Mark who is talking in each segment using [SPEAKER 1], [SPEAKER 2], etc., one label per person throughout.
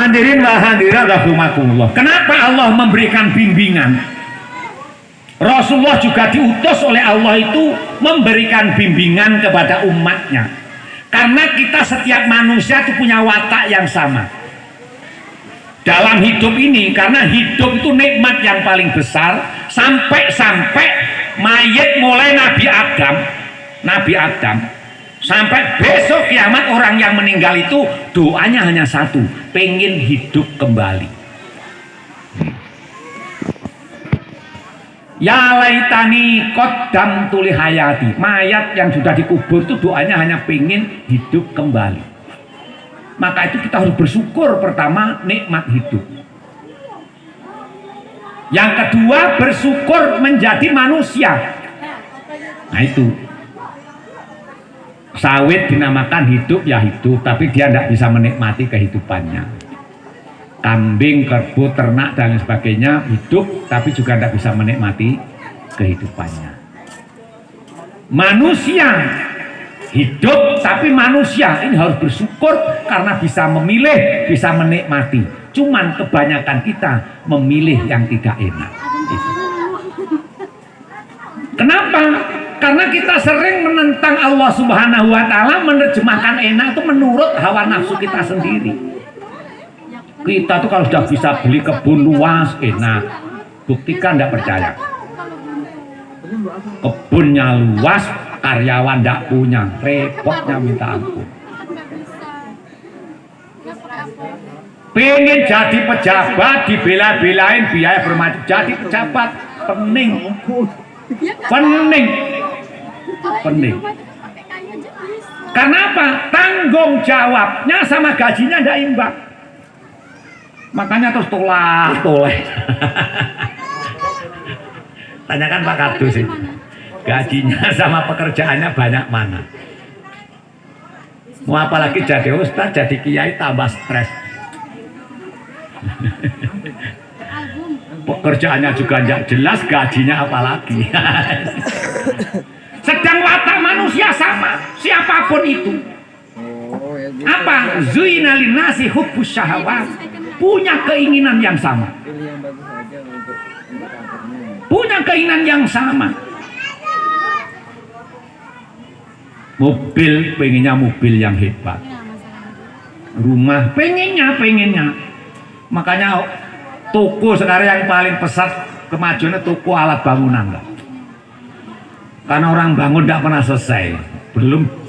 [SPEAKER 1] Hadirin wa hadirat rahimakumullah. Kenapa Allah memberikan bimbingan? Rasulullah juga diutus oleh Allah itu memberikan bimbingan kepada umatnya. Karena kita setiap manusia itu punya watak yang sama dalam hidup ini, karena hidup itu nikmat yang paling besar. Sampai mayat mulai Nabi Adam sampai besok kiamat, orang yang meninggal itu doanya hanya satu, pengen hidup kembali. Ya laitani qaddam tuli hayati. Mayat yang sudah dikubur itu doanya hanya pengen hidup kembali. Maka itu kita harus bersyukur, pertama nikmat hidup. Yang kedua bersyukur menjadi manusia. Nah itu sawit dinamakan hidup ya hidup, tapi dia tidak bisa menikmati kehidupannya. Kambing, kerbau, ternak dan lain sebagainya hidup, tapi juga tidak bisa menikmati kehidupannya. Manusia hidup, tapi manusia ini harus bersyukur karena bisa memilih, bisa menikmati. Cuman kebanyakan kita memilih yang tidak enak. Kenapa? Karena kita sering menentang Allah Subhanahu wa Ta'ala, menerjemahkan enak itu menurut hawa nafsu kita sendiri. Kita tuh kalau sudah bisa beli kebun luas enak, buktikan tidak percaya. Kebunnya luas, karyawan tidak punya, repotnya minta ampun. Pengen jadi pejabat, dibela-belain biaya bermacam, jadi pejabat pening. Karena apa? Tanggung jawabnya sama gajinya tidak imbang. Makanya terus toleh. Tanyakan Pak Kardus sih, gajinya sama pekerjaannya banyak mana? Mau apalagi jadi ustaz, jadi kiai tambah stres. Pekerjaannya juga tidak jelas, gajinya apalagi. Sedang watak manusia sama, siapapun itu. Apa? Zuina linnasi hubbus syahawat, punya keinginan yang sama. Punya keinginan yang sama. Mobil, pengennya mobil yang hebat. Rumah, pengennya. Makanya toko sekarang yang paling pesat kemajuannya toko alat bangunan. Karena orang bangun tidak pernah selesai.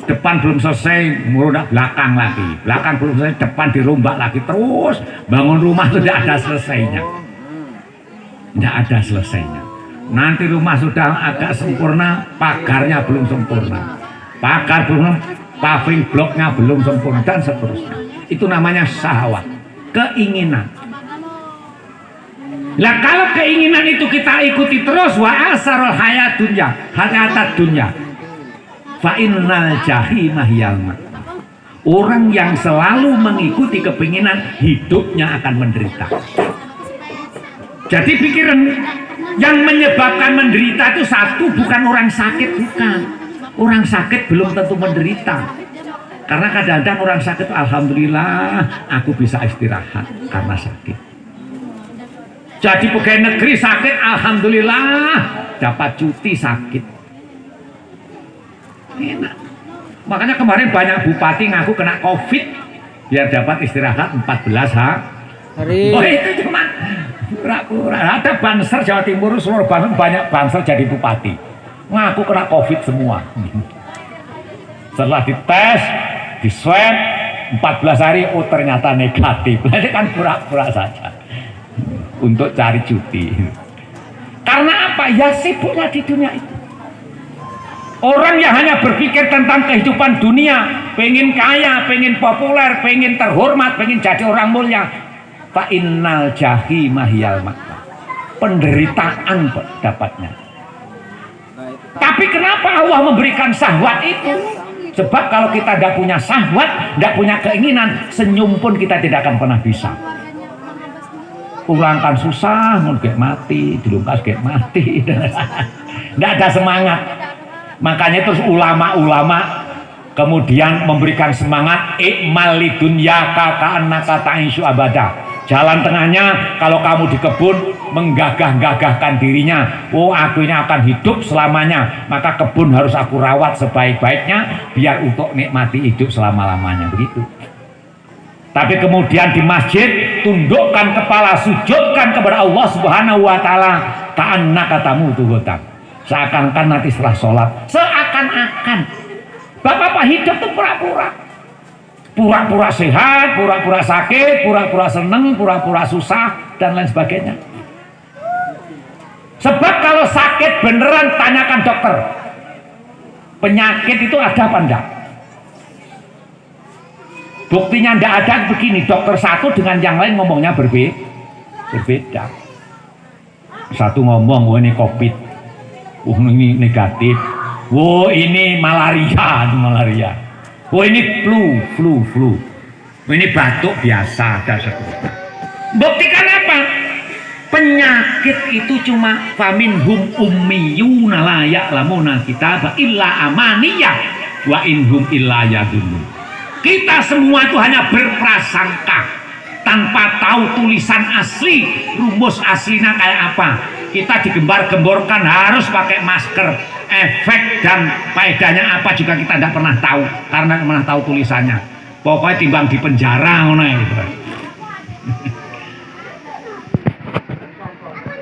[SPEAKER 1] Depan belum selesai, mudah belakang lagi. Belakang belum selesai, depan dirombak lagi. Terus bangun rumah itu tidak ada selesainya. Tidak ada selesainya. Nanti rumah sudah agak sempurna, pagarnya belum sempurna. Pagar belum, paving bloknya belum sempurna, dan seterusnya. Itu namanya syahwat, keinginan. Nah kalau keinginan itu kita ikuti terus, wa asarul hayat dunya, fa innal jahimah yalma. Orang yang selalu mengikuti keinginan, hidupnya akan menderita. Jadi pikiran yang menyebabkan menderita itu satu, bukan orang sakit, bukan. Orang sakit belum tentu menderita. Karena kadang-kadang orang sakit, alhamdulillah aku bisa istirahat karena sakit. Jadi pegawai negeri sakit, alhamdulillah dapat cuti sakit. Enak. Makanya kemarin banyak bupati ngaku kena COVID biar dapat istirahat 14 hari. Oh itu cuma pura-pura. Ada banser Jawa Timur, seluruh Bandung banyak banser jadi bupati. Ngaku kena COVID semua. Setelah dites, di swab 14 hari, oh ternyata negatif. Ini kan pura-pura saja untuk cari cuti. Karena apa? Ya sibuknya di dunia itu. Orang yang hanya berpikir tentang kehidupan dunia, pengen kaya, pengen populer, pengen terhormat, pengen jadi orang mulia, fa innal jahimah yal ma'wa. Penderitaan dapatnya. Tapi kenapa Allah memberikan syahwat itu? Sebab kalau kita tidak punya syahwat, tidak punya keinginan, senyum pun kita tidak akan pernah bisa. Ulangkan susah, mau kayak mati, dilungkas kayak mati. Tidak ada semangat. Makanya terus ulama-ulama Kemudian memberikan semangat ikmal lidunya ka'annaka ta'isyu abada. Jalan tengahnya, kalau kamu di kebun menggagah-gagahkan dirinya, oh aku ini akan hidup selamanya, maka kebun harus aku rawat sebaik-baiknya biar untuk nikmati hidup selama-lamanya, begitu. Tapi kemudian di masjid tundukkan kepala, sujudkan kepada Allah Subhanahu wa taala, ka'annaka tamutu ghadan. Seakan-akan nanti setelah sholat, seakan-akan Bapak-bapak hidup tuh pura-pura sehat, pura-pura sakit, pura-pura seneng, pura-pura susah, dan lain sebagainya. Sebab kalau sakit beneran, tanyakan dokter. Penyakit itu ada apa enggak? Buktinya enggak ada begini, dokter satu dengan yang lain ngomongnya berbeda. Satu ngomong, wah ini COVID, wah ini negatif, wah ini malaria. Oh ini flu. Ini batuk biasa dan seterusnya. Buktikan apa? Penyakit itu cuma faminhum ummiyuna la ya'lamuna kitaba illa amaniyah wa inhum illa yadhunnun. Kita semua itu hanya berprasangka tanpa tahu tulisan asli, rumus aslinya kayak apa. Kita digembar-gemborkan harus pakai masker. Efek dan faedahnya apa juga kita tidak pernah tahu karena pernah tahu tulisannya. Pokoknya timbang di penjara ngono gitu.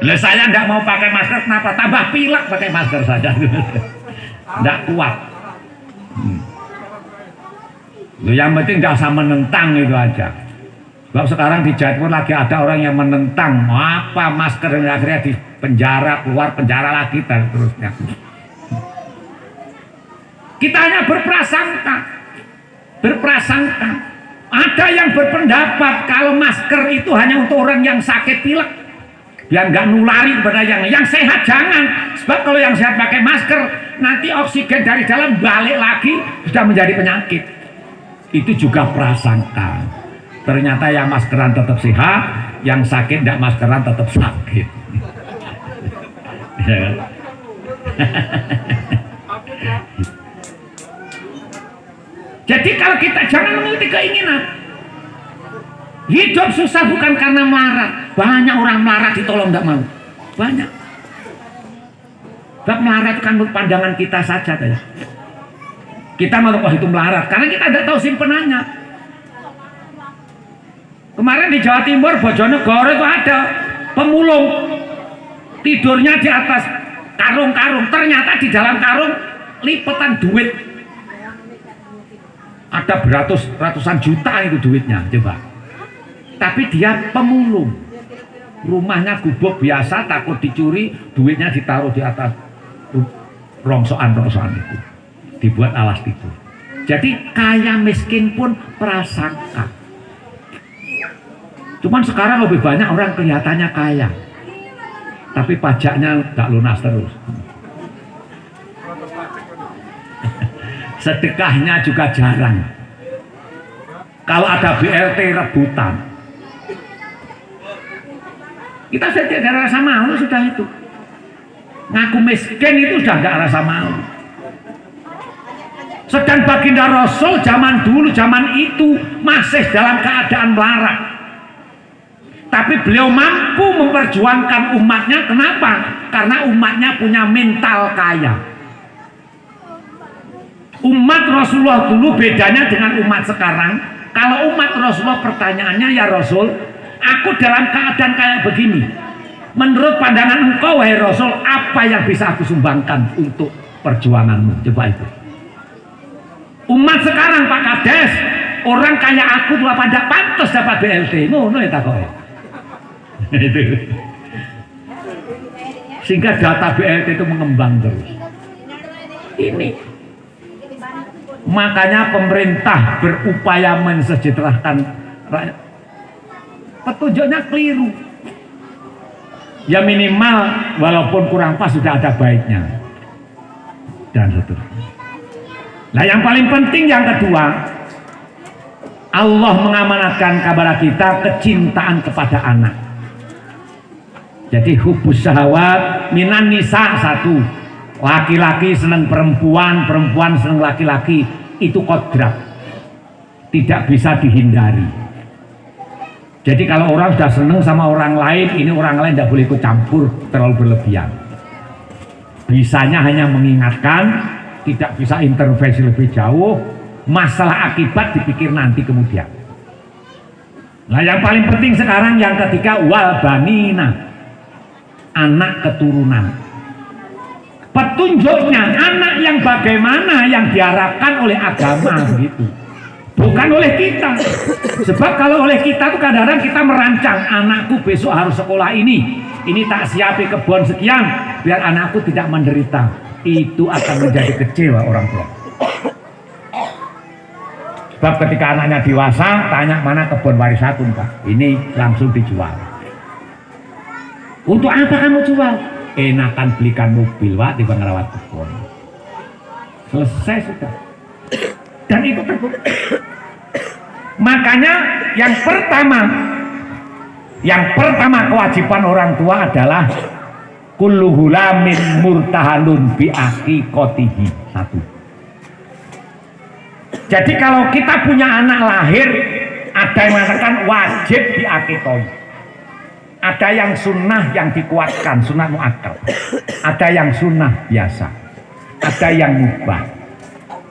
[SPEAKER 1] Lah saya tidak mau pakai masker, kenapa? Tambah pilek pakai masker saja. Tidak kuat. Yang penting tidak usah menentang itu aja. Sebab sekarang di Jawa Timur lagi ada orang yang menentang apa masker yang akhirnya di penjara, keluar penjara lagi dan terusnya. Kita hanya berprasangka. Ada yang berpendapat kalau masker itu hanya untuk orang yang sakit pilek, biar nggak nulari kepada yang sehat jangan. Sebab kalau yang sehat pakai masker, nanti oksigen dari dalam balik lagi sudah menjadi penyakit. Itu juga prasangka. Ternyata yang maskeran tetap sehat, yang sakit tidak maskeran tetap sakit. Jadi kalau kita jangan mengikuti keinginan. Hidup susah bukan karena melarat. Banyak orang melarat ditolong tidak mau. Banyak. Sebab melarat kan pandangan kita saja. Kita mau itu melarat karena kita tidak tahu simpenannya. Kemarin di Jawa Timur, Bojonegoro itu ada pemulung. Tidurnya di atas karung-karung. Ternyata di dalam karung lipetan duit. Ada ratusan juta itu duitnya, coba. Tapi dia pemulung. Rumahnya gubuk biasa, takut dicuri, duitnya ditaruh di atas rongsokan itu. Dibuat alas tidur. Jadi kaya miskin pun prasangka. Cuman sekarang lebih banyak orang kelihatannya kaya. Tapi pajaknya gak lunas terus. Sedekahnya juga jarang. Kalau ada BLT rebutan. Kita sudah tidak ada rasa malu sudah itu. Ngaku miskin itu sudah tidak rasa malu. Sedang baginda Rasul zaman dulu, zaman itu masih dalam keadaan melarat. Tapi beliau mampu memperjuangkan umatnya. Kenapa? Karena umatnya punya mental kaya. Umat Rasulullah dulu bedanya dengan umat sekarang. Kalau umat Rasulullah pertanyaannya, ya Rasul, aku dalam keadaan kayak begini. Menurut pandangan engkau, wahai Rasul, apa yang bisa aku sumbangkan untuk perjuanganmu? Coba itu. Umat sekarang Pak Kades, orang kayak aku tuh apa tidak pantas dapat BLT? Ngono ya takoke. Itu. Sehingga data BLT itu mengembang terus. Ini. Makanya pemerintah berupaya mensejahterakan rakyat. Petunjuknya keliru. Ya minimal walaupun kurang pas sudah ada baiknya. Dan seterusnya. Nah yang paling penting yang kedua, Allah mengamanatkan kepada kita kecintaan kepada anak. Jadi hubus syahwat minan nisa satu. Laki-laki senang perempuan, perempuan senang laki-laki. Itu kodrat, tidak bisa dihindari. Jadi kalau orang sudah seneng sama orang lain, ini orang lain tidak boleh ikut campur terlalu berlebihan. Bisanya hanya mengingatkan, tidak bisa intervensi lebih jauh. Masalah akibat dipikir nanti kemudian. Nah yang paling penting sekarang yang ketiga, wal banina, anak keturunan. Petunjuknya anak yang bagaimana yang diharapkan oleh agama begitu, bukan oleh kita. Sebab kalau oleh kita tuh kadang-kadang kita merancang, anakku besok harus sekolah ini tak siapi kebun sekian biar anakku tidak menderita. Itu akan menjadi kecewa orang tua. Sebab ketika anaknya dewasa, tanya mana kebun warisaku Pak, ini langsung dijual. Untuk apa kamu jual? Enakan belikan mobil Pak, tiba ngerawat kebun. Selesai sudah. Dan itu terbukti. Makanya yang pertama kewajiban orang tua adalah kullu hulamin murtahanun bi aqiqatihi. Satu. Jadi kalau kita punya anak lahir, ada yang mengatakan wajib diakikoi. Ada yang sunnah yang dikuatkan, sunnah muakkad. Ada yang sunnah biasa. Ada yang mubah.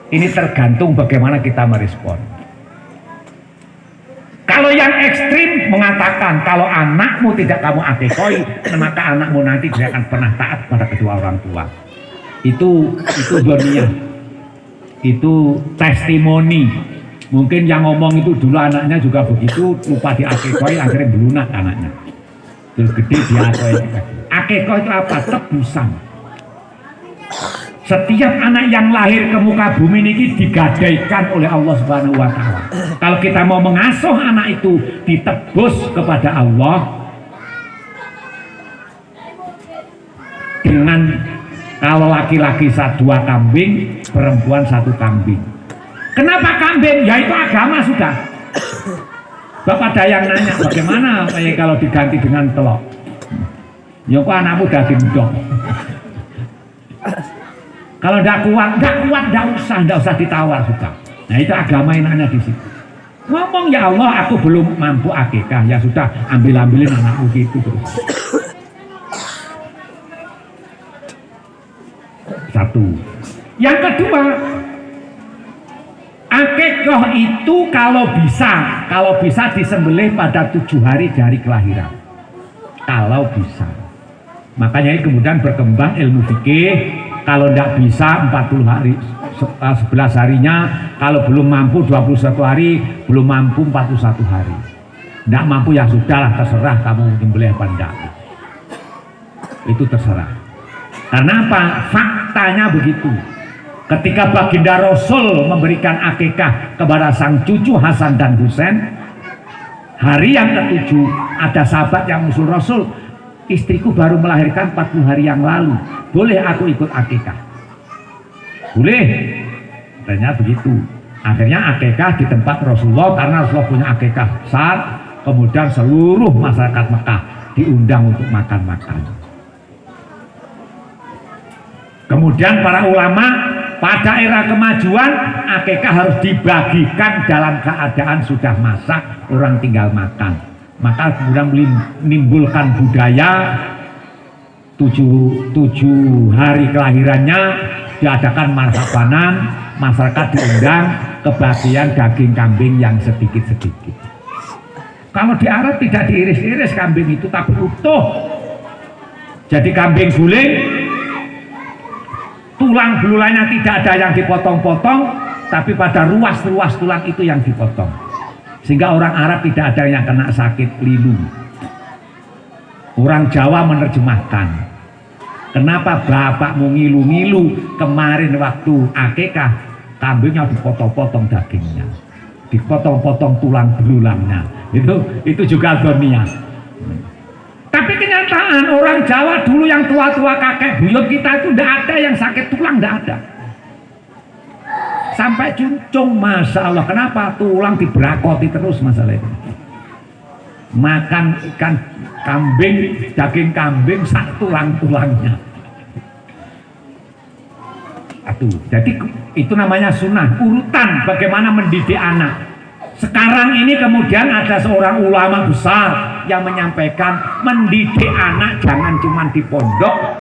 [SPEAKER 1] Ini tergantung bagaimana kita merespon. Kalau yang ekstrim mengatakan kalau anakmu tidak kamu akikoi, maka anakmu nanti tidak akan pernah taat pada kedua orang tua. Itu dunia. Itu testimoni. Mungkin yang ngomong itu dulu anaknya juga begitu, lupa diakikoi, akhirnya belunak anaknya. Terus gede diakikoi. Akikoi itu apa? Tebusan. Setiap anak yang lahir ke muka bumi ini digadaikan oleh Allah Subhanahu wa Ta'ala. Kalau kita mau mengasuh anak itu ditebus kepada Allah dengan, kalau laki-laki 2 kambing, perempuan 1 kambing. Kenapa kambing? Ya itu agama sudah. Bapak ada yang nanya, bagaimana kalau diganti dengan telur? Ya kok anakmu daging dong. Kalau tidak kuat, tidak usah ditawar sudah. Nah itu agama enaknya di situ. Ngomong ya Allah, aku belum mampu akikah, ya sudah ambilin anakku gitu terus. Satu. Yang kedua, akikah itu kalau bisa disembelih pada 7 hari dari kelahiran. Kalau bisa. Makanya ini kemudian berkembang ilmu fikih. Kalau tidak bisa 40 hari, 11 harinya. Kalau belum mampu 21 hari, belum mampu 41 hari. Tidak mampu ya sudahlah, terserah kamu menyembelih apa enggak. Itu terserah. Karena apa? Faktanya begitu. Ketika baginda Rasul memberikan akikah kepada sang cucu Hasan dan Husain, hari yang ke-7 ada sahabat yang usul Rasul, istriku baru melahirkan 40 hari yang lalu, boleh aku ikut akikah? Boleh. Katanya begitu. Akhirnya akikah di tempat Rasulullah, karena Rasulullah punya akikah besar. Kemudian seluruh masyarakat Mekah diundang untuk makan-makan. Kemudian para ulama pada era kemajuan, akikah harus dibagikan dalam keadaan sudah masak, orang tinggal makan. Maka kemudian menimbulkan budaya 7 hari kelahirannya diadakan marhabanan, masyarakat diundang, kebagian daging kambing yang sedikit-sedikit. Kalau di Arab tidak diiris-iris kambing itu, tapi utuh. Jadi kambing guling, tulang belulannya tidak ada yang dipotong-potong, tapi pada ruas-ruas tulang itu yang dipotong. Sehingga orang Arab tidak ada yang kena sakit lilu. Orang Jawa menerjemahkan, kenapa bapakmu ngilu-ngilu kemarin waktu akikah, kambingnya dipotong-potong dagingnya, dipotong-potong tulang belulangnya. Itu juga dunia. Tapi kenyataan orang Jawa dulu yang tua-tua kakek buyut kita itu tidak ada yang sakit tulang, tidak ada. Sampai cuncung, masya Allah. Kenapa? Tulang diberakoti terus masalah itu. Makan ikan kambing, daging kambing, sak tulang-tulangnya. itu. Jadi itu namanya sunnah, urutan bagaimana mendidik anak. Sekarang ini kemudian ada seorang ulama besar yang menyampaikan mendidik anak jangan cuma di pondok,